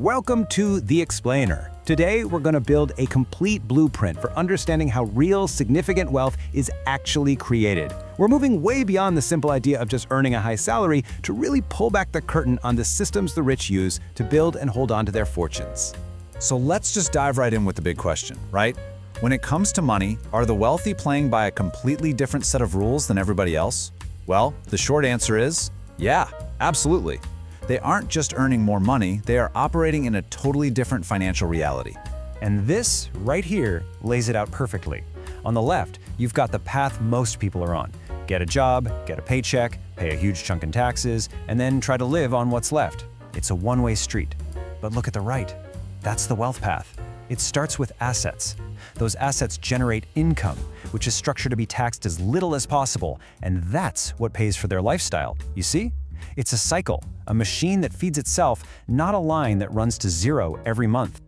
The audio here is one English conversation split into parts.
Welcome to The Explainer. Today, we're going to build a complete blueprint for understanding how real, significant wealth is actually created. We're moving way beyond the simple idea of just earning a high salary to really pull back the curtain on the systems the rich use to build and hold on to their fortunes. So let's just dive right in with the big question, right? When it comes to money, are the wealthy playing by a completely different set of rules than everybody else? Well, the short answer is, yeah, absolutely. They aren't just earning more money, they are operating in a totally different financial reality. And this, right here, lays it out perfectly. On the left, you've got the path most people are on. Get a job, get a paycheck, pay a huge chunk in taxes, and then try to live on what's left. It's a one-way street. But look at the right. That's the wealth path. It starts with assets. Those assets generate income, which is structured to be taxed as little as possible, and that's what pays for their lifestyle. You see? It's a cycle, a machine that feeds itself, not a line that runs to zero every month.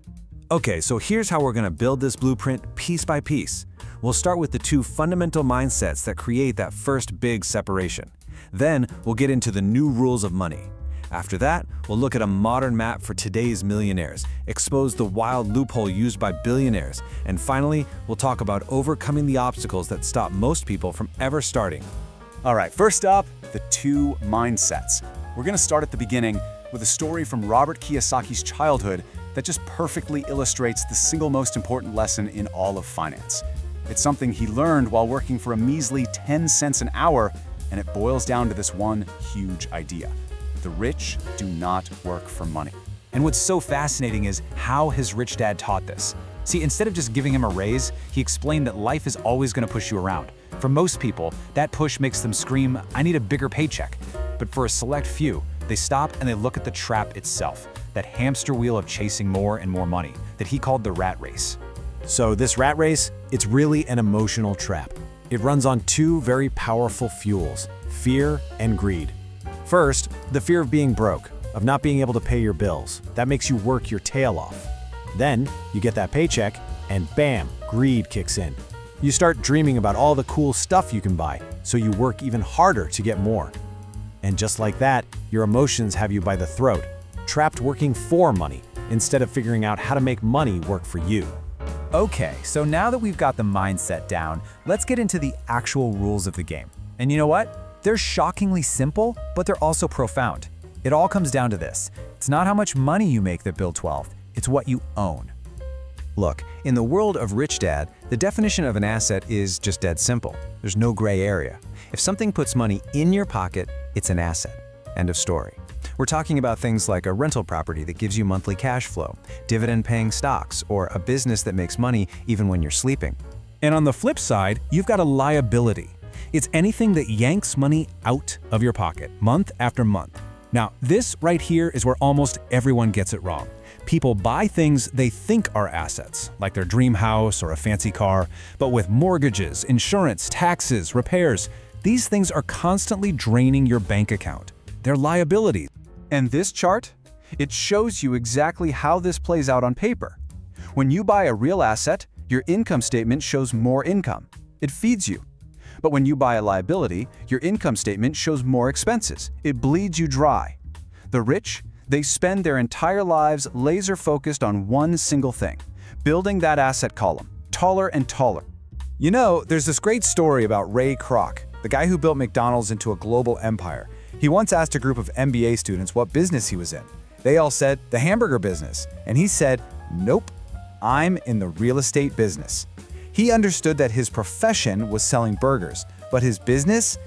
Okay, so here's how we're going to build this blueprint piece by piece. We'll start with the two fundamental mindsets that create that first big separation. Then we'll get into the new rules of money. After that, we'll look at a modern map for today's millionaires, expose the wild loophole used by billionaires, and finally, we'll talk about overcoming the obstacles that stop most people from ever starting. All right, first up, the two mindsets. We're going to start at the beginning with a story from Robert Kiyosaki's childhood that just perfectly illustrates the single most important lesson in all of finance. It's something he learned while working for a measly 10 cents an hour, and it boils down to this one huge idea. The rich do not work for money. And what's so fascinating is how his rich dad taught this. See, instead of just giving him a raise, he explained that life is always going to push you around. For most people, that push makes them scream, "I need a bigger paycheck." But for a select few, they stop and they look at the trap itself, that hamster wheel of chasing more and more money that he called the rat race. So this rat race, it's really an emotional trap. It runs on two very powerful fuels, fear and greed. First, the fear of being broke, of not being able to pay your bills. That makes you work your tail off. Then, you get that paycheck, and bam, greed kicks in. You start dreaming about all the cool stuff you can buy, so you work even harder to get more. And just like that, your emotions have you by the throat, trapped working for money, instead of figuring out how to make money work for you. Okay, so now that we've got the mindset down, let's get into the actual rules of the game. And you know what? They're shockingly simple, but they're also profound. It all comes down to this. It's not how much money you make that builds wealth, it's what you own. Look, in the world of Rich Dad, the definition of an asset is just dead simple. There's no gray area. If something puts money in your pocket, it's an asset. End of story. We're talking about things like a rental property that gives you monthly cash flow, dividend-paying stocks, or a business that makes money even when you're sleeping. And on the flip side, you've got a liability. It's anything that yanks money out of your pocket, month after month. Now, this right here is where almost everyone gets it wrong. People buy things they think are assets, like their dream house or a fancy car, but with mortgages, insurance, taxes, repairs, these things are constantly draining your bank account. They're liabilities. And this chart? It shows you exactly how this plays out on paper. When you buy a real asset, your income statement shows more income. It feeds you. But when you buy a liability, your income statement shows more expenses. It bleeds you dry. The rich, they spend their entire lives laser-focused on one single thing, building that asset column, taller and taller. You know, there's this great story about Ray Kroc, the guy who built McDonald's into a global empire. He once asked a group of MBA students what business he was in. They all said, the hamburger business. And he said, nope, I'm in the real estate business. He understood that his profession was selling burgers, but his business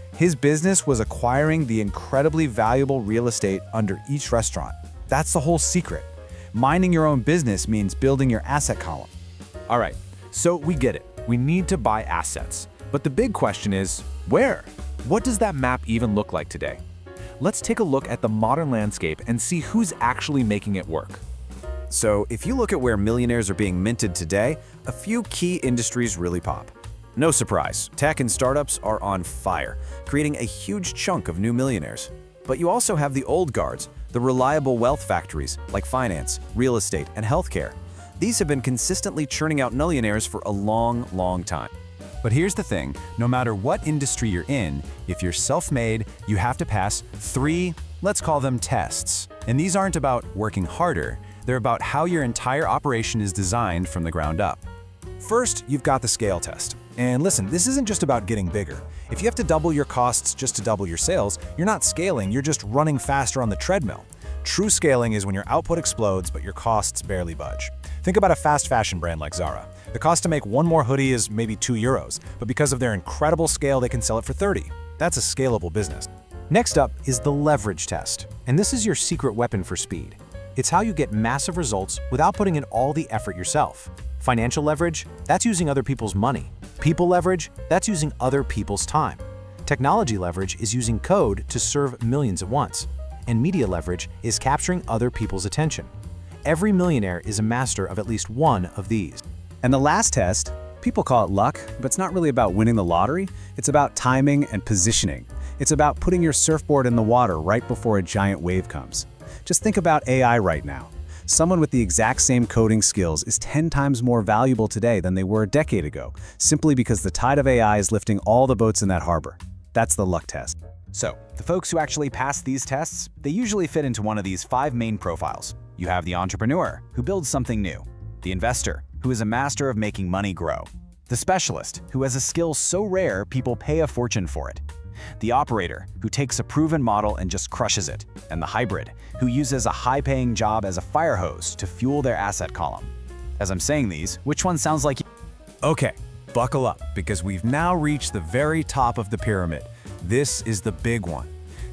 was acquiring the incredibly valuable real estate under each restaurant. That's the whole secret. Minding your own business means building your asset column. All right, so we get it. We need to buy assets. But the big question is, where? What does that map even look like today? Let's take a look at the modern landscape and see who's actually making it work. So if you look at where millionaires are being minted today, a few key industries really pop. No surprise, tech and startups are on fire, creating a huge chunk of new millionaires. But you also have the old guards, the reliable wealth factories like finance, real estate, and healthcare. These have been consistently churning out millionaires for a long, long time. But here's the thing, no matter what industry you're in, if you're self-made, you have to pass 3, let's call them tests. And these aren't about working harder, They're about how your entire operation is designed from the ground up. First, you've got the scale test. And listen, this isn't just about getting bigger. If you have to double your costs just to double your sales, you're not scaling, you're just running faster on the treadmill. True scaling is when your output explodes, but your costs barely budge. Think about a fast fashion brand like Zara. The cost to make one more hoodie is maybe €2, but because of their incredible scale, they can sell it for 30. That's a scalable business. Next up is the leverage test, and this is your secret weapon for speed. It's how you get massive results without putting in all the effort yourself. Financial leverage, that's using other people's money. People leverage, that's using other people's time. Technology leverage is using code to serve millions at once. And media leverage is capturing other people's attention. Every millionaire is a master of at least one of these. And the last test, people call it luck, but it's not really about winning the lottery. It's about timing and positioning. It's about putting your surfboard in the water right before a giant wave comes. Just think about AI right now. Someone with the exact same coding skills is 10 times more valuable today than they were a decade ago, simply because the tide of AI is lifting all the boats in that harbor. That's the luck test. So, the folks who actually pass these tests, they usually fit into one of these 5 main profiles. You have the entrepreneur, who builds something new; the investor, who is a master of making money grow; the specialist, who has a skill so rare people pay a fortune for it; the operator, who takes a proven model and just crushes it; and the hybrid, who uses a high-paying job as a fire hose to fuel their asset column. As I'm saying these, which one sounds like you? Okay, buckle up, because we've now reached the very top of the pyramid. This is the big one.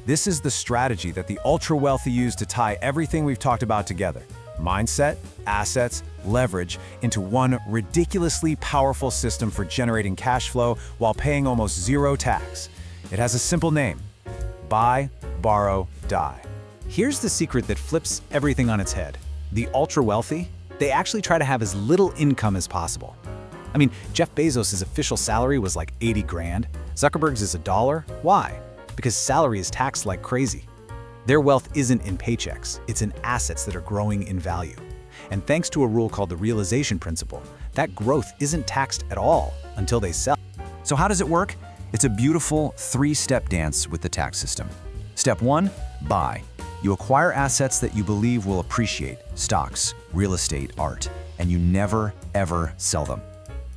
This is the strategy that the ultra-wealthy use to tie everything we've talked about together: mindset, assets, leverage, into one ridiculously powerful system for generating cash flow while paying almost zero tax. It has a simple name: buy, borrow, die. Here's the secret that flips everything on its head. The ultra-wealthy, they actually try to have as little income as possible. I mean, Jeff Bezos' official salary was like 80 grand. Zuckerberg's is $1. Why? Because salary is taxed like crazy. Their wealth isn't in paychecks, it's in assets that are growing in value. And thanks to a rule called the realization principle, that growth isn't taxed at all until they sell. So how does it work? It's a beautiful 3-step dance with the tax system. Step 1, buy. You acquire assets that you believe will appreciate: stocks, real estate, art, and you never, ever sell them.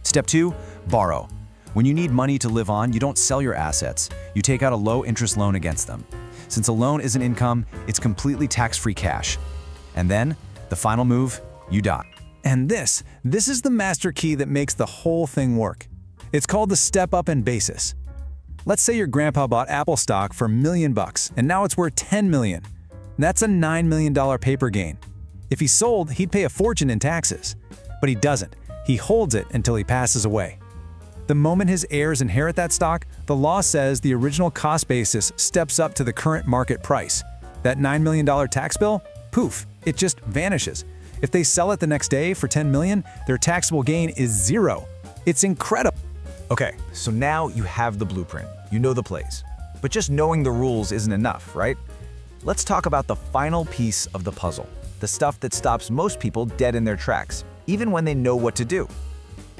Step 2, borrow. When you need money to live on, you don't sell your assets. You take out a low-interest loan against them. Since a loan isn't income, it's completely tax-free cash. And then, the final move, you die. And this is the master key that makes the whole thing work. It's called the step-up in basis. Let's say your grandpa bought Apple stock for $1 million, and now it's worth $10 million. That's a $9 million paper gain. If he sold, he'd pay a fortune in taxes. But he doesn't. He holds it until he passes away. The moment his heirs inherit that stock, the law says the original cost basis steps up to the current market price. That $9 million tax bill? Poof, it just vanishes. If they sell it the next day for $10 million, their taxable gain is zero. It's incredible. Okay, so now you have the blueprint. You know the plays. But just knowing the rules isn't enough, right? Let's talk about the final piece of the puzzle. The stuff that stops most people dead in their tracks, even when they know what to do.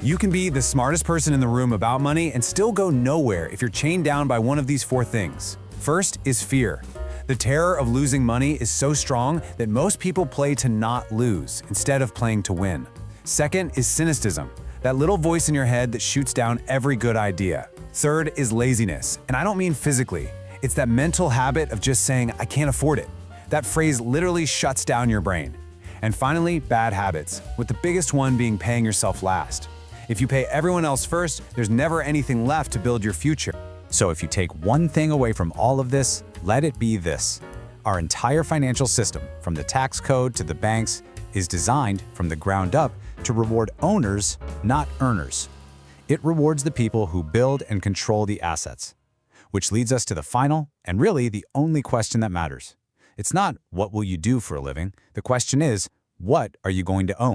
You can be the smartest person in the room about money and still go nowhere if you're chained down by one of these 4 things. First is fear. The terror of losing money is so strong that most people play to not lose instead of playing to win. Second is cynicism, that little voice in your head that shoots down every good idea. Third is laziness, and I don't mean physically. It's that mental habit of just saying, "I can't afford it." That phrase literally shuts down your brain. And finally, bad habits, with the biggest one being paying yourself last. If you pay everyone else first, there's never anything left to build your future. So if you take one thing away from all of this, let it be this: our entire financial system, from the tax code to the banks, is designed from the ground up to reward owners, not earners. It rewards the people who build and control the assets. Which leads us to the final, and really the only question that matters. It's not, what will you do for a living? The question is, what are you going to own?